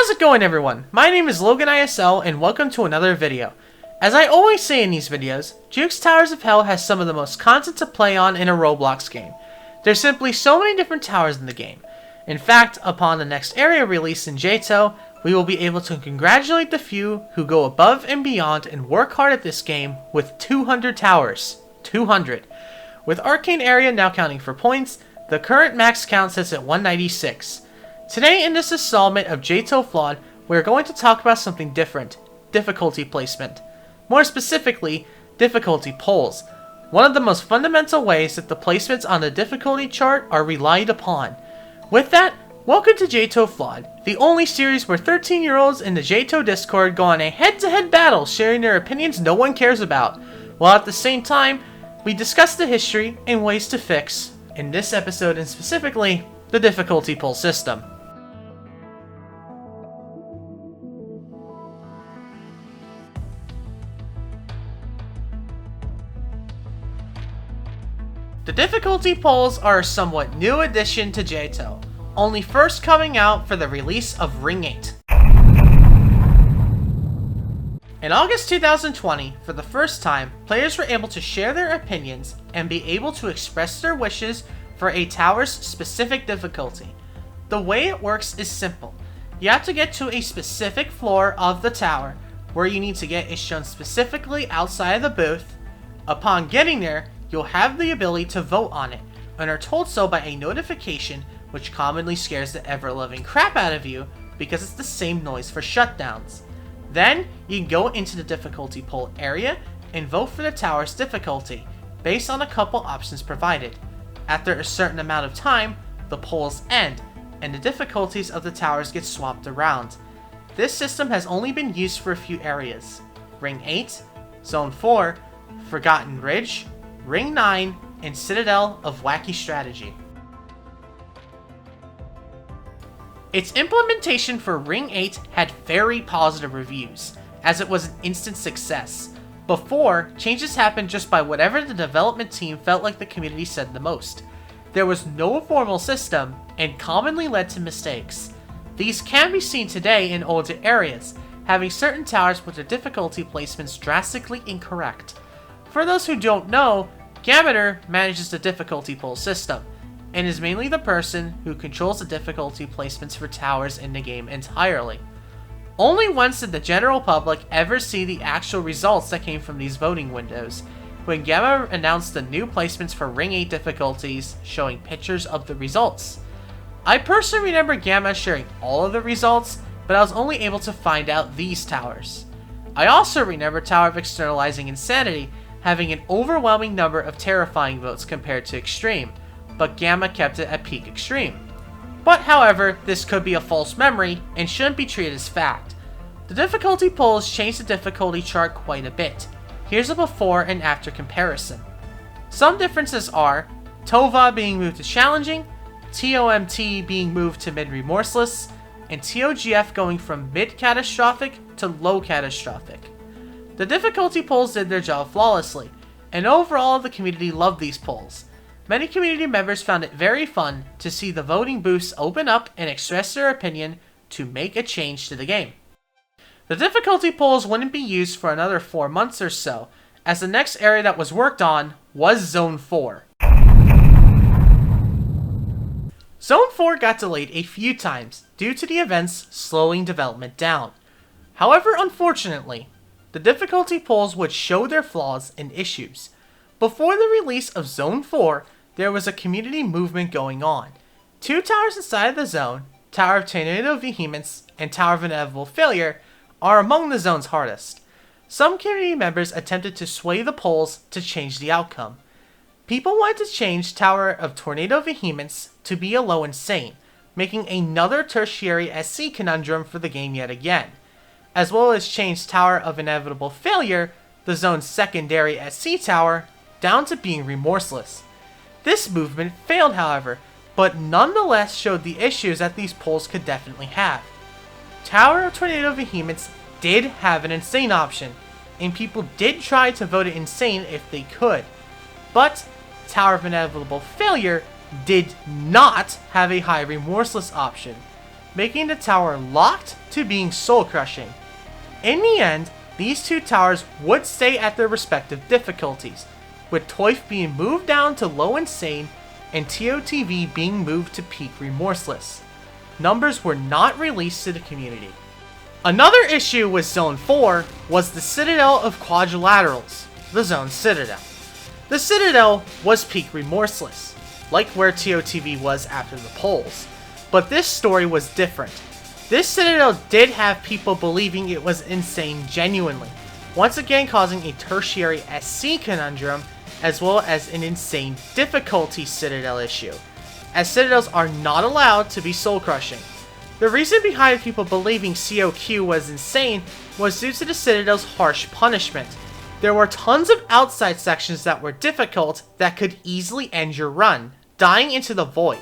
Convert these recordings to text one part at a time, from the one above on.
How's it going, everyone? My name is Logan ISL and welcome to another video. As I always say in these videos, Juke's Towers of Hell has some of the most content to play on in a Roblox game. There's simply so many different towers in the game. In fact, upon the next area release in JToH, we will be able to congratulate the few who go above and beyond and work hard at this game with 200 towers. 200. With Arcane Area now counting for points, the current max count sits at 196. Today in this installment of JToH Flawed, we are going to talk about something different: difficulty placement. More specifically, difficulty polls. One of the most fundamental ways that the placements on the difficulty chart are relied upon. With that, welcome to JToH Flawed, the only series where 13-year-olds in the JToH Discord go on a head-to-head battle sharing their opinions no one cares about, while at the same time, we discuss the history and ways to fix, in this episode and specifically, the difficulty poll system. The difficulty polls are a somewhat new addition to JToH, only first coming out for the release of Ring 8. In August 2020, for the first time, players were able to share their opinions and be able to express their wishes for a tower's specific difficulty. The way it works is simple. You have to get to a specific floor of the tower. Where you need to get is shown specifically outside of the booth. Upon getting there, you'll have the ability to vote on it, and are told so by a notification which commonly scares the ever-loving crap out of you because it's the same noise for shutdowns. Then, you can go into the difficulty poll area and vote for the tower's difficulty, based on a couple options provided. After a certain amount of time, the polls end, and the difficulties of the towers get swapped around. This system has only been used for a few areas: Ring 8, Zone 4, Forgotten Ridge, Ring 9, and Citadel of Wacky strategy. Its implementation for Ring 8 had very positive reviews, as it was an instant success. Before, changes happened just by whatever the development team felt like the community said the most. There was no formal system, and commonly led to mistakes. These can be seen today in older areas, having certain towers with their difficulty placements drastically incorrect. For those who don't know, Gammator manages the difficulty poll system, and is mainly the person who controls the difficulty placements for towers in the game entirely. Only once did the general public ever see the actual results that came from these voting windows, when Gamma announced the new placements for Ring 8 difficulties, showing pictures of the results. I personally remember Gamma sharing all of the results, but I was only able to find out these towers. I also remember Tower of Externalizing Insanity having an overwhelming number of terrifying votes compared to Extreme, but Gamma kept it at peak Extreme. But however, this could be a false memory and shouldn't be treated as fact. The difficulty polls changed the difficulty chart quite a bit. Here's a before and after comparison. Some differences are Tova being moved to challenging, TOMT being moved to mid-remorseless, and TOGF going from mid-catastrophic to low-catastrophic. The difficulty polls did their job flawlessly, and overall the community loved these polls. Many community members found it very fun to see the voting booths open up and express their opinion to make a change to the game. The difficulty polls wouldn't be used for another 4 months or so, as the next area that was worked on was Zone 4. Zone 4 got delayed a few times due to the events slowing development down. However, unfortunately, the difficulty polls would show their flaws and issues. Before the release of Zone 4, there was a community movement going on. 2 towers inside of the zone, Tower of Tornado Vehemence and Tower of Inevitable Failure, are among the zone's hardest. Some community members attempted to sway the polls to change the outcome. People wanted to change Tower of Tornado Vehemence to be a low insane, making another tertiary SC conundrum for the game yet again, as well as change Tower of Inevitable Failure, the zone's secondary SC tower, down to being remorseless. This movement failed, however, but nonetheless showed the issues that these polls could definitely have. Tower of Tornado Vehemence did have an insane option, and people did try to vote it insane if they could, but Tower of Inevitable Failure did not have a high remorseless option. making the tower locked to being soul-crushing. In the end, these two towers would stay at their respective difficulties, with JToH being moved down to low insane and TOTV being moved to peak remorseless. Numbers were not released to the community. Another issue with Zone 4 was the Citadel of Quadrilaterals, the Zone Citadel. The Citadel was peak remorseless, like where TOTV was after the polls, but this story was different. This Citadel did have people believing it was insane genuinely, once again causing a tertiary SC conundrum as well as an insane difficulty Citadel issue, as Citadels are not allowed to be soul-crushing. The reason behind people believing COQ was insane was due to the Citadel's harsh punishment. There were tons of outside sections that were difficult that could easily end your run, dying into the void.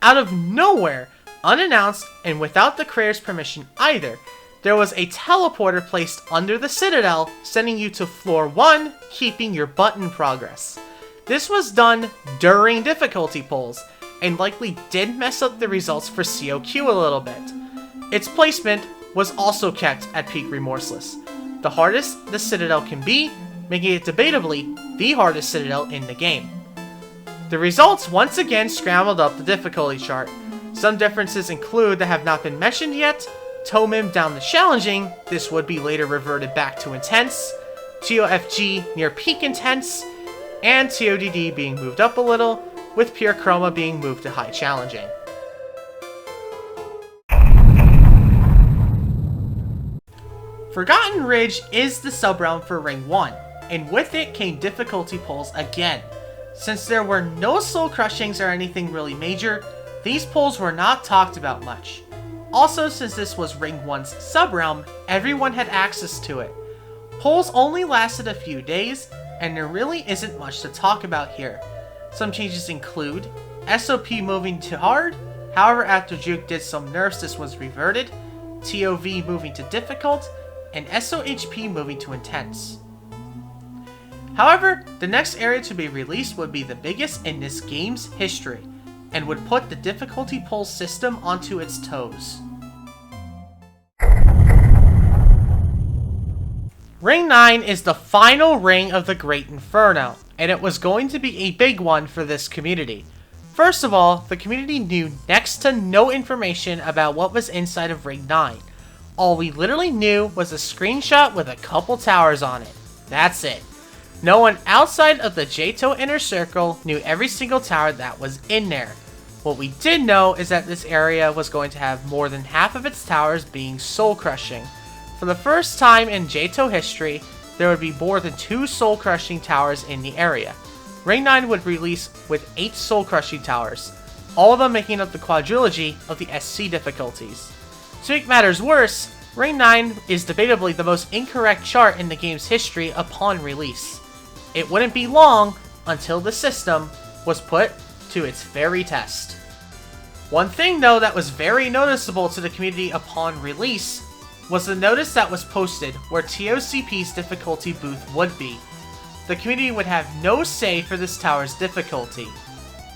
Out of nowhere, unannounced and without the creator's permission either, there was a teleporter placed under the Citadel, sending you to floor 1, keeping your button progress. This was done during difficulty polls, and likely did mess up the results for COQ a little bit. Its placement was also kept at peak remorseless, the hardest the Citadel can be, making it debatably the hardest Citadel in the game. The results once again scrambled up the difficulty chart. Some differences include that have not been mentioned yet: Tomim down to challenging, this would be later reverted back to intense, TOFG near peak intense, and TODD being moved up a little, with Pure Chroma being moved to high challenging. Forgotten Ridge is the subrealm for Ring 1, and with it came difficulty polls again. Since there were no soul crushings or anything really major, these polls were not talked about much. Also, since this was Ring 1's subrealm, everyone had access to it. Polls only lasted a few days, and there really isn't much to talk about here. Some changes include SOP moving to hard, however after Juke did some nerfs this was reverted, TOV moving to difficult, and SOHP moving to intense. However, the next area to be released would be the biggest in this game's history, and would put the difficulty poll system onto its toes. Ring 9 is the final ring of the Great Inferno, and it was going to be a big one for this community. First of all, the community knew next to no information about what was inside of Ring 9. All we literally knew was a screenshot with a couple towers on it. That's it. No one outside of the JToH inner circle knew every single tower that was in there. What we did know is that this area was going to have more than half of its towers being soul-crushing. For the first time in JToH history, there would be more than 2 soul-crushing towers in the area. Ring 9 would release with 8 soul-crushing towers, all of them making up the quadrilogy of the SC difficulties. To make matters worse, Ring 9 is debatably the most incorrect chart in the game's history upon release. It wouldn't be long until the system was put to its very test. One thing though that was very noticeable to the community upon release was the notice that was posted where TOCP's difficulty booth would be. The community would have no say for this tower's difficulty.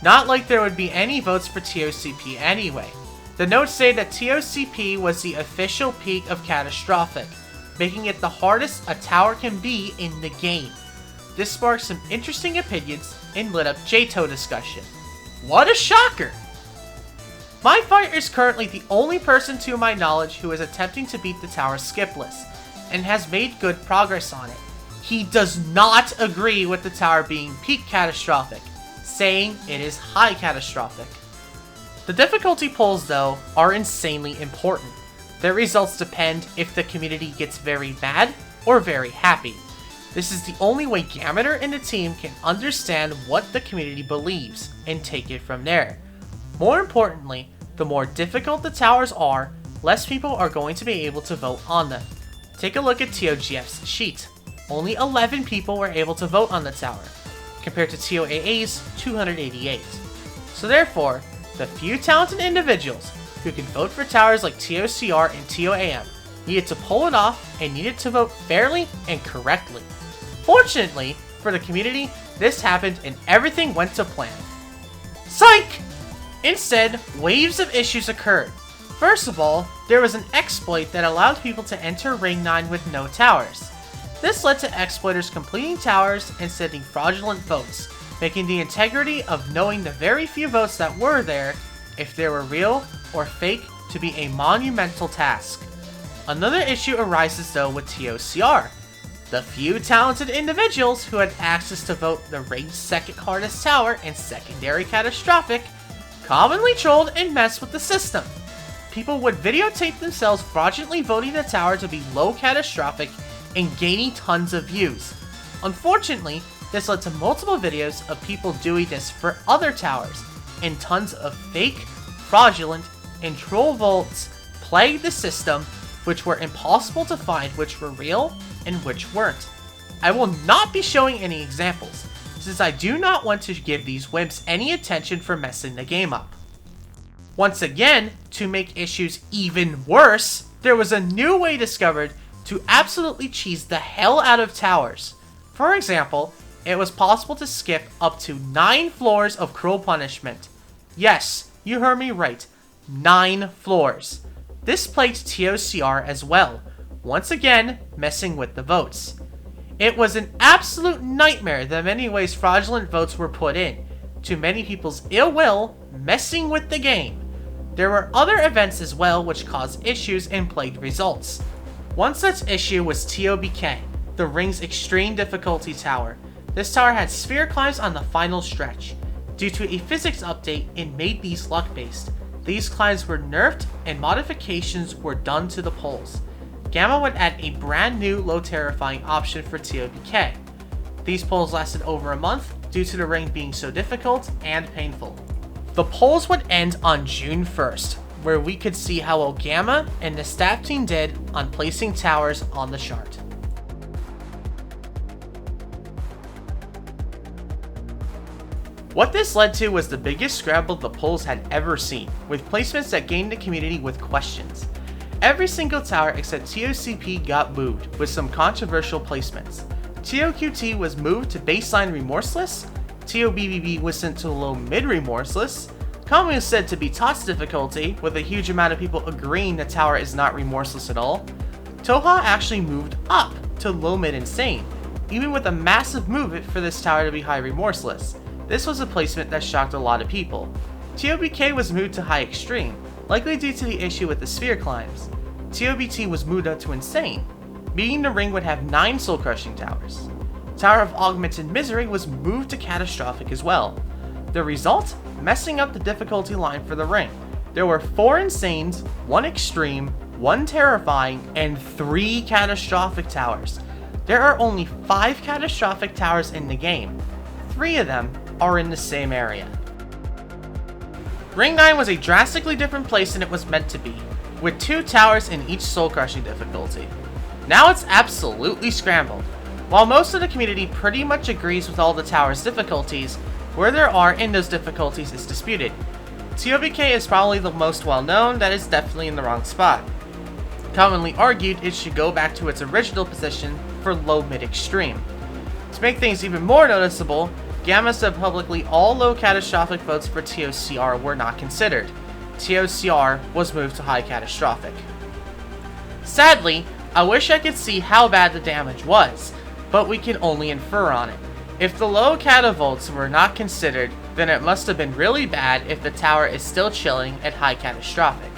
Not like there would be any votes for TOCP anyway. The notes say that TOCP was the official peak of catastrophic, making it the hardest a tower can be in the game. This sparked some interesting opinions and lit up JToH discussion. What a shocker! MyFire is currently the only person to my knowledge who is attempting to beat the tower skipless, and has made good progress on it. He does not agree with the tower being peak catastrophic, saying it is high catastrophic. The difficulty polls though are insanely important. Their results depend if the community gets very mad or very happy. This is the only way Gameter and the team can understand what the community believes and take it from there. More importantly, the more difficult the towers are, less people are going to be able to vote on them. Take a look at TOGF's sheet. Only 11 people were able to vote on the tower, compared to TOAA's 288. So therefore, the few talented individuals who can vote for towers like TOCR and TOAM needed to pull it off and needed to vote fairly and correctly. Fortunately for the community, this happened and everything went to plan. Psych! Instead, waves of issues occurred. First of all, there was an exploit that allowed people to enter Ring 9 with no towers. This led to exploiters completing towers and sending fraudulent votes, making the integrity of knowing the very few votes that were there, if they were real or fake, to be a monumental task. Another issue arises though with TOCR. The few talented individuals who had access to vote the Ring's second hardest tower and secondary catastrophic commonly trolled and messed with the system. People would videotape themselves fraudulently voting the tower to be low catastrophic and gaining tons of views. Unfortunately, this led to multiple videos of people doing this for other towers, and tons of fake, fraudulent, and troll votes plagued the system, which were impossible to find which were real and which weren't. I will not be showing any examples, since I do not want to give these wimps any attention for messing the game up. Once again, to make issues even worse, there was a new way discovered to absolutely cheese the hell out of towers. For example, it was possible to skip up to 9 floors of cruel punishment. Yes, you heard me right, 9 floors. This plagued TOCR as well, once again messing with the votes. It was an absolute nightmare the many ways fraudulent votes were put in, to many people's ill will, messing with the game. There were other events as well which caused issues and plagued results. One such issue was TOBK, the Ring's extreme difficulty tower. This tower had sphere climbs on the final stretch. Due to a physics update, it made these luck-based. These climbs were nerfed and modifications were done to the poles. Gamma would add a brand new low terrifying option for TOBK. These poles lasted over a month due to the ring being so difficult and painful. The polls would end on June 1st, where we could see how well Gamma and the staff team did on placing towers on the chart. What this led to was the biggest scramble the polls had ever seen, with placements that gained the community with questions. Every single tower except TOCP got moved, with some controversial placements. TOQT was moved to baseline remorseless, TOBBB was sent to low mid remorseless, Kami was said to be TOTS difficulty, with a huge amount of people agreeing the tower is not remorseless at all. ToH actually moved up to low mid insane, even with a massive movement for this tower to be high remorseless. This was a placement that shocked a lot of people. TOBK was moved to high extreme, likely due to the issue with the sphere climbs. TOBT was moved up to insane, meaning the ring would have 9 soul crushing towers. Tower of Augmented Misery was moved to catastrophic as well. The result? Messing up the difficulty line for the ring. There were 4 insanes, 1 extreme, 1 terrifying, and 3 catastrophic towers. There are only 5 catastrophic towers in the game. 3 of them are in the same area. Ring 9 was a drastically different place than it was meant to be, with 2 towers in each soul crushing difficulty. Now it's absolutely scrambled. While most of the community pretty much agrees with all the towers' difficulties, where there are in those difficulties is disputed. TOBK is probably the most well known, that is definitely in the wrong spot. Commonly argued it should go back to its original position for low mid extreme. To make things even more noticeable, Gamma said publicly all low catastrophic votes for TOCR were not considered. TOCR was moved to high catastrophic. Sadly, I wish I could see how bad the damage was, but we can only infer on it. If the low cata votes were not considered, then it must have been really bad if the tower is still chilling at high catastrophic.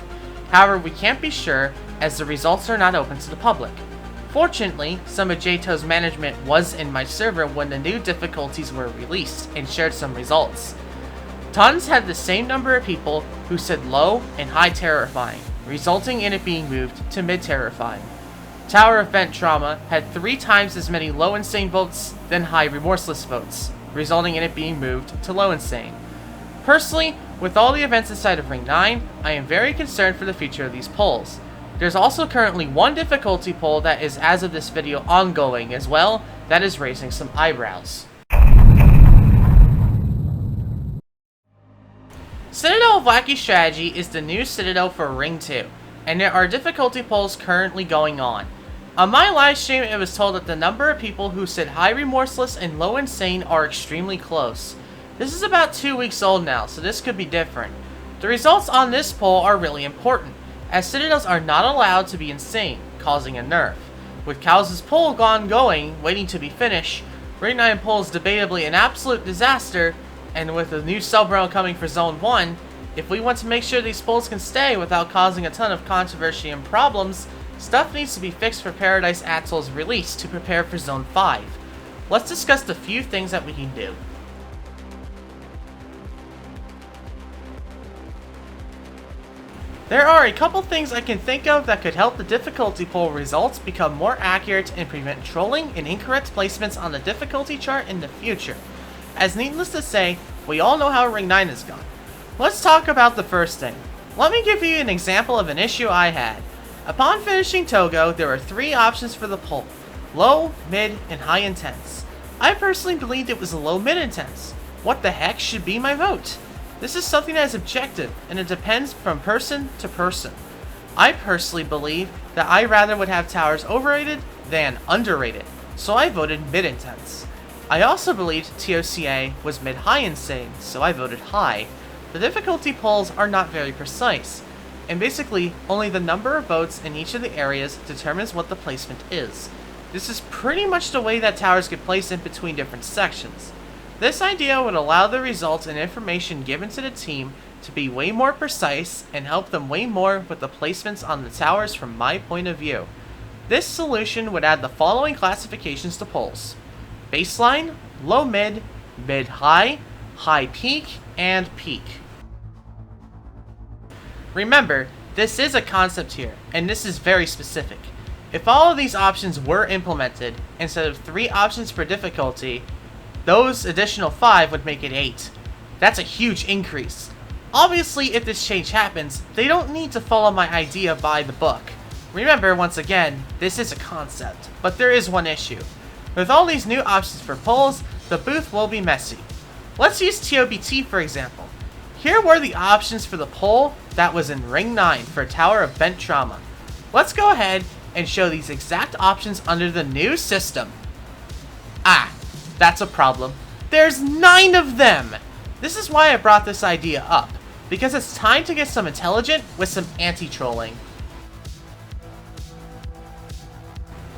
However, we can't be sure as the results are not open to the public. Fortunately, some of JToH's management was in my server when the new difficulties were released and shared some results. Tons had the same number of people who said low and high terrifying, resulting in it being moved to mid terrifying. Tower of Vent Trauma had 3 times as many low insane votes than high remorseless votes, resulting in it being moved to low insane. Personally, with all the events inside of Ring 9, I am very concerned for the future of these polls. There's also currently 1 difficulty poll that is as of this video ongoing as well, that is raising some eyebrows. Citadel of Wacky strategy is the new Citadel for Ring 2, and there are difficulty polls currently going on. On my livestream, it was told that the number of people who said high remorseless and low insane are extremely close. This is about 2 weeks old now, so this could be different. The results on this poll are really important, as Citadels are not allowed to be insane, causing a nerf. With Cow's pull going, waiting to be finished, Ring 9 pull is debatably an absolute disaster, and with a new sub-realm coming for Zone 1, if we want to make sure these pulls can stay without causing a ton of controversy and problems, stuff needs to be fixed for Paradise Atoll's release to prepare for Zone 5. Let's discuss the few things that we can do. There are a couple things I can think of that could help the difficulty poll results become more accurate and prevent trolling and incorrect placements on the difficulty chart in the future. As needless to say, we all know how Ring 9 has gone. Let's talk about the first thing. Let me give you an example of an issue I had. Upon finishing Togo, there were 3 options for the poll: low, mid, and high intense. I personally believed it was low mid intense. What the heck should be my vote? This is something that is objective, and it depends from person to person. I personally believe that I rather would have towers overrated than underrated, so I voted mid-intense. I also believed TOCA was mid-high insane, so I voted high. The difficulty polls are not very precise, and basically only the number of votes in each of the areas determines what the placement is. This is pretty much the way that towers get placed in between different sections. This idea would allow the results and information given to the team to be way more precise and help them way more with the placements on the towers from my point of view. This solution would add the following classifications to polls: baseline, low mid, mid high, high peak, and peak. Remember, this is a concept here, and this is very specific. If all of these options were implemented, instead of 3 options per difficulty, those additional 5 would make it 8. That's a huge increase. Obviously, if this change happens, they don't need to follow my idea by the book. Remember, once again, this is a concept, but there is one issue. With all these new options for polls, the booth will be messy. Let's use TOBT for example. Here were the options for the poll that was in Ring 9 for Tower of Bent Trauma. Let's go ahead and show these exact options under the new system. That's a problem. There's 9 of them! This is why I brought this idea up, because it's time to get some intelligent with some anti-trolling.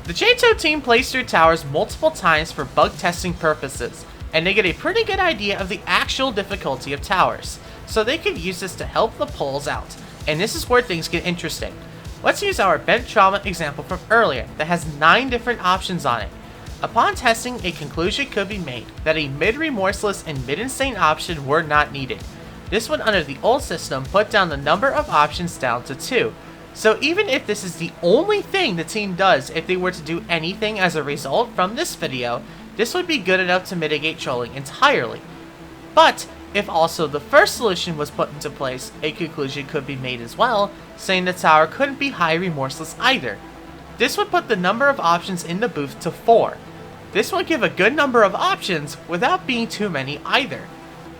The JToH team plays through towers multiple times for bug testing purposes, and they get a pretty good idea of the actual difficulty of towers, so they could use this to help the polls out, and this is where things get interesting. Let's use our Bent Trauma example from earlier that has 9 different options on it. Upon testing, a conclusion could be made that a mid-remorseless and mid-insane option were not needed. This would, under the old system, put down the number of options down to 2. So even if this is the only thing the team does if they were to do anything as a result from this video, this would be good enough to mitigate trolling entirely. But if also the first solution was put into place, a conclusion could be made as well, saying the tower couldn't be high remorseless either. This would put the number of options in the booth to 4. This would give a good number of options without being too many either.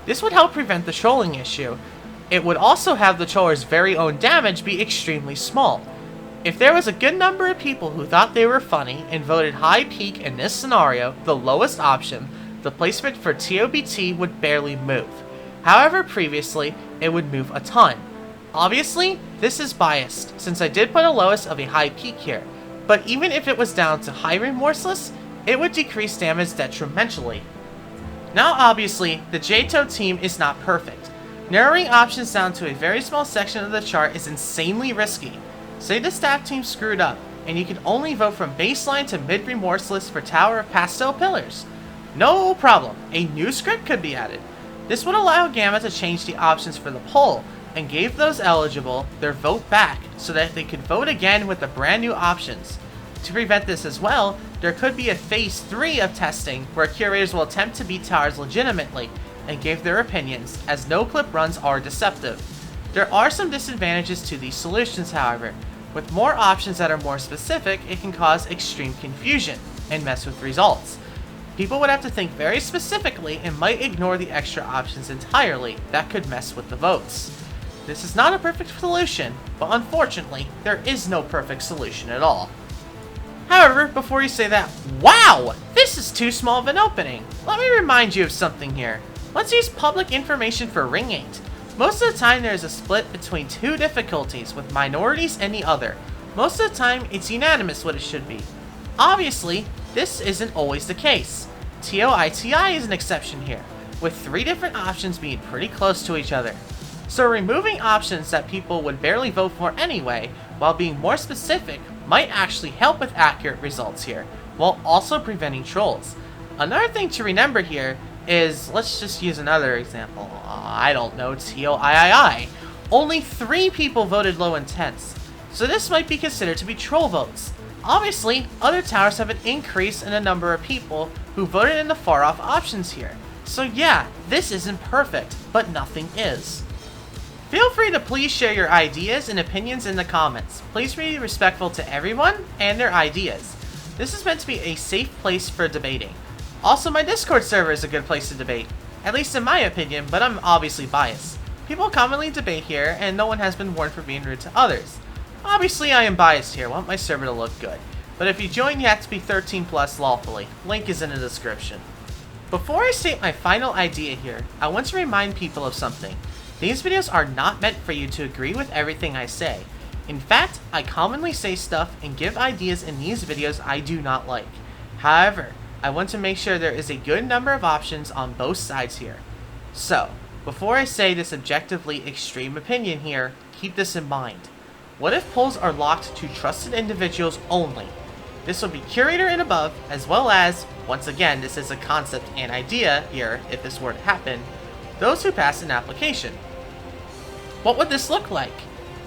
This would help prevent the trolling issue. It would also have the troller's very own damage be extremely small. If there was a good number of people who thought they were funny and voted high peak in this scenario, the lowest option, the placement for TOBT would barely move. However, previously, it would move a ton. Obviously, this is biased, since I did put a lowest of a high peak here, but even if it was down to high remorseless, it would decrease damage detrimentally. Now obviously, the JToH team is not perfect. Narrowing options down to a very small section of the chart is insanely risky. Say the staff team screwed up, and you can only vote from baseline to mid-remorseless for Tower of Pastel Pillars. No problem, a new script could be added. This would allow Gamma to change the options for the poll, and gave those eligible their vote back so that they could vote again with the brand new options. To prevent this as well, there could be a phase 3 of testing where curators will attempt to beat towers legitimately and give their opinions, as no-clip runs are deceptive. There are some disadvantages to these solutions, however. With more options that are more specific, it can cause extreme confusion and mess with results. People would have to think very specifically and might ignore the extra options entirely that could mess with the votes. This is not a perfect solution, but unfortunately, there is no perfect solution at all. However, before you say that, wow, this is too small of an opening, let me remind you of something here. Let's use public information for Ring 8. Most of the time there is a split between two difficulties, with minorities and the other. Most of the time it's unanimous what it should be. Obviously, this isn't always the case. TOITI is an exception here, with 3 different options being pretty close to each other. So removing options that people would barely vote for anyway, while being more specific, might actually help with accurate results here, while also preventing trolls. Another thing to remember here is, let's just use another example, I don't know, TOIII. Only 3 people voted low intense, so this might be considered to be troll votes. Obviously, other towers have an increase in the number of people who voted in the far off options here. So yeah, this isn't perfect, but nothing is. Feel free to please share your ideas and opinions in the comments. Please be respectful to everyone and their ideas. This is meant to be a safe place for debating. Also, my Discord server is a good place to debate, at least in my opinion, but I'm obviously biased. People commonly debate here, and no one has been warned for being rude to others. Obviously, I am biased here, want my server to look good. But if you join, you have to be 13 plus lawfully. Link is in the description. Before I state my final idea here, I want to remind people of something. These videos are not meant for you to agree with everything I say. In fact, I commonly say stuff and give ideas in these videos I do not like. However, I want to make sure there is a good number of options on both sides here. So, before I say this objectively extreme opinion here, keep this in mind. What if polls are locked to trusted individuals only? This would be curator and above, as well as, once again this is a concept and idea here if this were to happen, those who pass an application. What would this look like?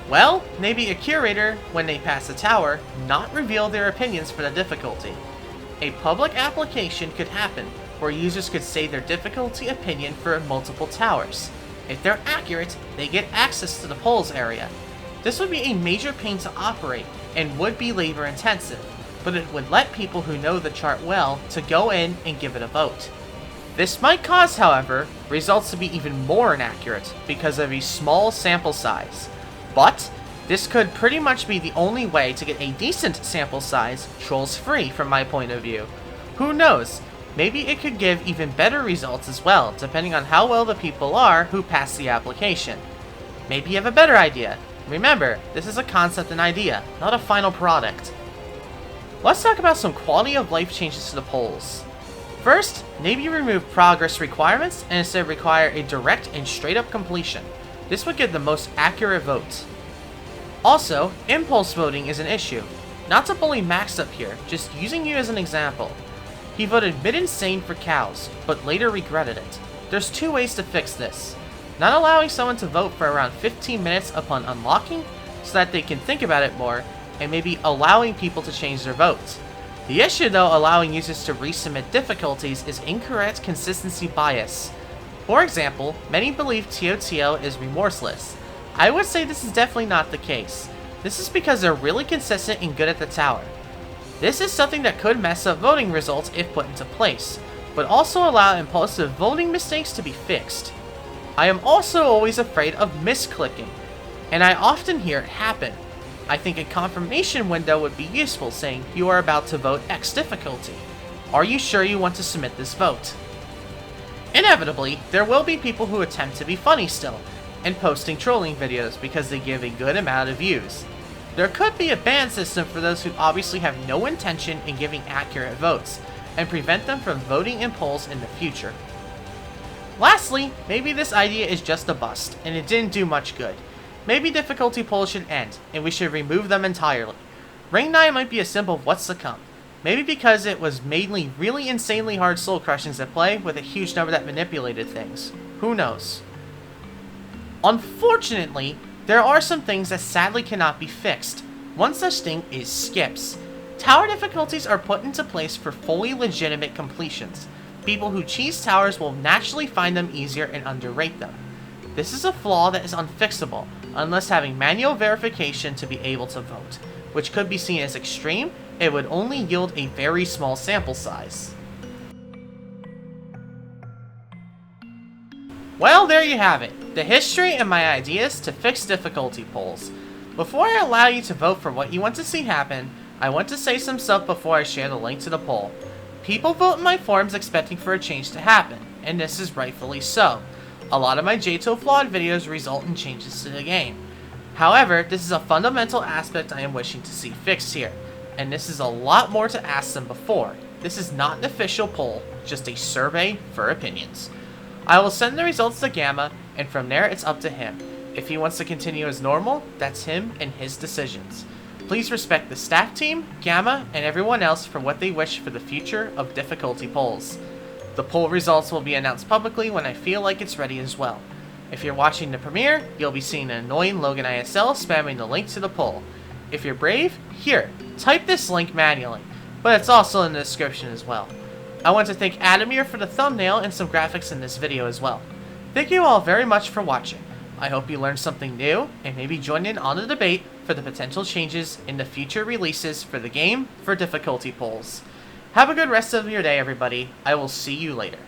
Well, maybe a curator, when they pass a tower, not reveal their opinions for the difficulty. A public application could happen, where users could say their difficulty opinion for multiple towers. If they're accurate, they get access to the polls area. This would be a major pain to operate, and would be labor intensive, but it would let people who know the chart well to go in and give it a vote. This might cause, however, results to be even more inaccurate because of a small sample size. But this could pretty much be the only way to get a decent sample size trolls-free from my point of view. Who knows, maybe it could give even better results as well, depending on how well the people are who pass the application. Maybe you have a better idea. Remember, this is a concept and idea, not a final product. Let's talk about some quality of life changes to the polls. First, maybe remove progress requirements and instead require a direct and straight up completion. This would get the most accurate votes. Also, impulse voting is an issue. Not to bully Max up here, just using you as an example. He voted mid-insane for cows, but later regretted it. There's 2 ways to fix this. Not allowing someone to vote for around 15 minutes upon unlocking, so that they can think about it more, and maybe allowing people to change their votes. The issue though allowing users to resubmit difficulties is incorrect consistency bias. For example, many believe TOTO is remorseless. I would say this is definitely not the case. This is because they're really consistent and good at the tower. This is something that could mess up voting results if put into place, but also allow impulsive voting mistakes to be fixed. I am also always afraid of misclicking, and I often hear it happen. I think a confirmation window would be useful, saying you are about to vote X difficulty. Are you sure you want to submit this vote? Inevitably, there will be people who attempt to be funny still, and posting trolling videos because they give a good amount of views. There could be a ban system for those who obviously have no intention in giving accurate votes, and prevent them from voting in polls in the future. Lastly, maybe this idea is just a bust, and it didn't do much good. Maybe difficulty polls should end, and we should remove them entirely. Ring 9 might be a symbol of what's to come. Maybe because it was mainly really insanely hard soul crushings at play, with a huge number that manipulated things. Who knows? Unfortunately, there are some things that sadly cannot be fixed. One such thing is skips. Tower difficulties are put into place for fully legitimate completions. People who cheese towers will naturally find them easier and underrate them. This is a flaw that is unfixable, unless having manual verification to be able to vote, which could be seen as extreme. It would only yield a very small sample size. Well, there you have it, the history and my ideas to fix difficulty polls. Before I allow you to vote for what you want to see happen, I want to say some stuff before I share the link to the poll. People vote in my forums expecting for a change to happen, and this is rightfully so. A lot of my JToH Flawed videos result in changes to the game. However, this is a fundamental aspect I am wishing to see fixed here, and this is a lot more to ask than before. This is not an official poll, just a survey for opinions. I will send the results to Gamma, and from there it's up to him. If he wants to continue as normal, that's him and his decisions. Please respect the staff team, Gamma, and everyone else for what they wish for the future of difficulty polls. The poll results will be announced publicly when I feel like it's ready as well. If you're watching the premiere, you'll be seeing an annoying Logan ISL spamming the link to the poll. If you're brave, here, type this link manually, but it's also in the description as well. I want to thank Adamir for the thumbnail and some graphics in this video as well. Thank you all very much for watching. I hope you learned something new, and maybe join in on the debate for the potential changes in the future releases for the game for difficulty polls. Have a good rest of your day, everybody. I will see you later.